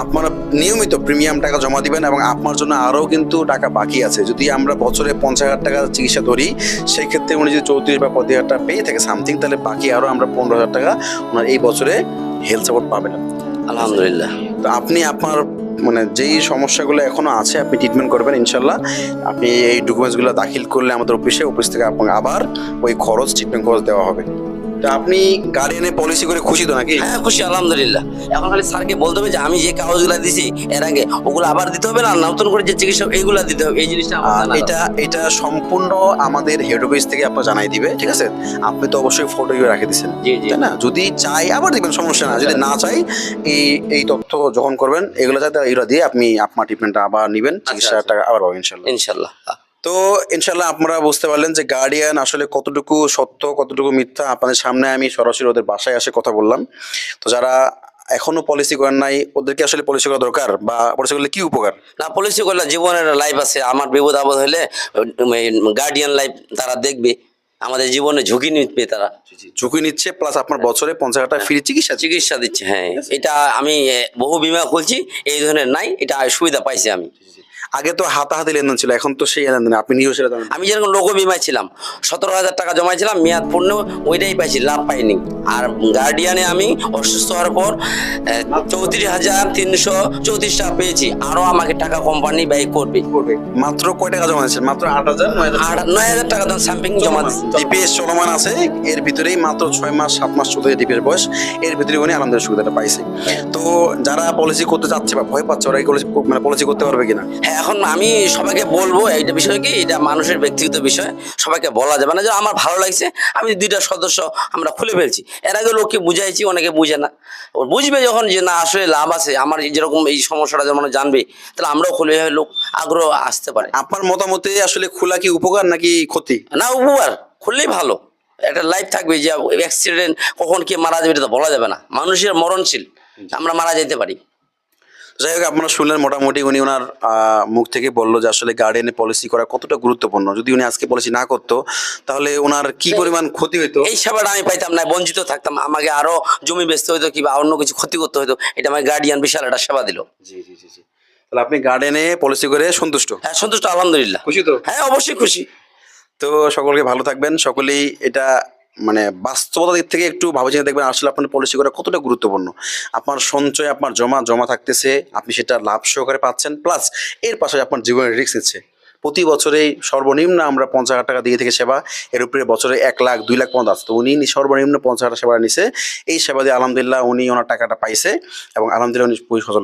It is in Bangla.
আপনারা নিয়মিত প্রিমিয়াম টাকা জমা দিবেন এবং আপনার জন্য আরও কিন্তু টাকা বাকি আছে। যদি আমরা বছরে 50,000 টাকা চিকিৎসা ধরি, সেই ক্ষেত্রে উনি যদি 34 বা 35,000 টাকা পেয়ে থাকে সামথিং, তাহলে বাকি আরও আমরা 15,000 টাকা ওনার এই বছরে হেলথ সাপোর্ট পাবেন। আলহামদুলিল্লাহ। তো আপনি আপনার মানে যেই সমস্যাগুলো এখনো আছে আপনি ট্রিটমেন্ট করবেন ইনশাল্লাহ। আপনি এই ডকুমেন্টসগুলো দাখিল করলে আমাদের অফিস থেকে আপনাকে আবার ওই খরচ ট্রিটমেন্ট খরচ দেওয়া হবে। তো আপনি গার্ডিয়ানের পলিসি করে খুশি তো নাকি? হ্যাঁ খুশি আলহামদুলিল্লাহ। এখন খালি স্যারকে বলতে হবে যে আমি যে কাগজগুলো দিছি এর আগে ওগুলো আবার দিতে হবে না, নতুন করে যে চিকিৎসা এইগুলা দিতে হবে, এই জিনিসটা এটা সম্পূর্ণ আমাদের হেড অফিস থেকে আপনার জানাই দিবে, ঠিক আছে? আপনি তো অবশ্যই ফটো রাখে দিচ্ছেন, তাই না? যদি চাই আবার দিবেন, সমস্যা না। যদি না চাই এই তথ্য যখন করবেন এগুলো যাতে এগুলো দিয়ে আপনি আপনার ট্রিটমেন্টটা আবার নেবেন, চিকিৎসার টাকা আবার পাবেন ইনশাল্লাহ। ইনশাল্লাহ। তো ইনশাল্লাহ আপনারা বুঝতে পারলেন যে গার্ডিয়ান আসলে কতটুকু সত্য কতটুকু মিথ্যা। আপনাদের সামনে আমি সরাসরি ওদের বাসায় এসে কথা বললাম। তো যারা এখনো পলিসি করেন নাই ওদেরকে আসলে পলিসি করা দরকার, বা পলিসি করলে কি উপকার? না, পলিসি করলে জীবনের লাইফ আছে। আমার বিপদ আপদ হলে গার্ডিয়ান লাইফ তারা দেখবে, আমাদের জীবনে ঝুঁকি নিবে, তারা ঝুঁকি নিচ্ছে, প্লাস আপনার বছরে 50,000 টাকা ফ্রি চিকিৎসা দিচ্ছে। হ্যাঁ, এটা আমি বহু বিমা খুলছি, এই ধরনের নাই, এটা সুবিধা পাইছি আমি। আগে তো হাতাহাতি লেনদেন ছিল, এখন তো সেই লেনদেন আপনি নিজেও সেটা জানেন। আমি যেরকম লোগো বিমায় ছিলাম 17,000 টাকা জমাইছিলাম, মেয়াদ পূর্ণ ওইটাই পাইছি, লাভ পাইনি। আর গার্ডিয়ানে আমি অসুস্থ হওয়ার পর 34,334 টাকা পেয়েছি। আরো আমাকে টাকা কোম্পানি ব্যয় করবে। মাত্র কয় টাকা জমা দিয়েছেন? মাত্র 8,000 9,000 টাকা দাম সামথিং জমা দিচ্ছি। ডিপিএস চলমান আছে, এর ভিতরেই মাত্র 6 মাস 7 মাস চলতে ডিপিএস বয়স, এর ভিতরে উনি আলহামদুলিল্লাহ সুবিধাটা পাইছে। তো যারা পলিসি করতে চাচ্ছে বা ভয় পাচ্ছে, ওরা মানে পলিসি করতে পারবে কিনা? হ্যাঁ, এখন আমি সবাইকে বলবো, এইটা বিষয় কি, এটা মানুষের ব্যক্তিগত বিষয়, সবাইকে বলা যাবে না। যে আমার ভালো লাগছে, আমি 2টা সদস্য আমরা খুলে ফেলছি। এর আগে লোককে বুঝাইছি, অনেকে বুঝে না। ও বুঝবে যখন যে না আসলে লাভ আছে, আমার যেরকম এই সমস্যাটা যেমন জানবে, তাহলে আমরাও খুলে লোক আগ্রহ আসতে পারে। আপনার মতামতে আসলে খোলা কি উপকার নাকি ক্ষতি? না, উপকার। খুললেই ভালো, একটা লাইফ থাকবে। যে অ্যাক্সিডেন্ট কখন কে মারা যাবে এটা তো বলা যাবে না, মানুষের মরণশীল, আমরা মারা যেতে পারি। যাই হোক, আপনারা শুনলেন মোটামুটি উনি ওনার মুখ থেকে বললো যে আসলে গার্ডিয়ানের পলিসি করা কতটা গুরুত্বপূর্ণ। যদি উনি আজকে পলিসি না করতো তাহলে ওনার কি পরিমাণ ক্ষতি হইতো। এই সেবাটা আমি পাইতাম না, বঞ্চিত থাকতাম, আমাকে আরো জমি বেচতে হইতো কিংবা অন্য কিছু ক্ষতি করতে হইতো। এটা আমার গার্ডিয়ান বিশাল একটা সেবা দিল। জি জি জি জি। তাহলে আপনি গার্ডিয়ানে পলিসি করে সন্তুষ্ট? হ্যাঁ সন্তুষ্ট, আলহামদুলিল্লাহ। খুশি তো? হ্যাঁ অবশ্যই খুশি। তো সকলকে ভালো থাকবেন, সকলেই এটা মানে বাস্তবতার দিক থেকে একটু ভাবে চিন্তে দেখবেন আসলে আপনার পলিসি করা কতটা গুরুত্বপূর্ণ। আপনার সঞ্চয় আপনার জমা থাকতেছে, আপনি সেটা লাভ সহকারে পাচ্ছেন, প্লাস এর পাশে আপনার জীবনের রিস্ক নিচ্ছে। প্রতি বছরেই সর্বনিম্ন আমরা 50,000 টাকা দিয়ে থেকে সেবা, এর উপরে বছরে 1 লাখ 2 লাখ পর্যন্ত আসতো। উনি সর্বনিম্ন 50,000 সেবা নিছে। এই সেবা দিয়ে আলহামদুলিল্লাহ উনি ওনার টাকাটা পাইছে এবং আলহামদুলিল্লাহ উনি সচল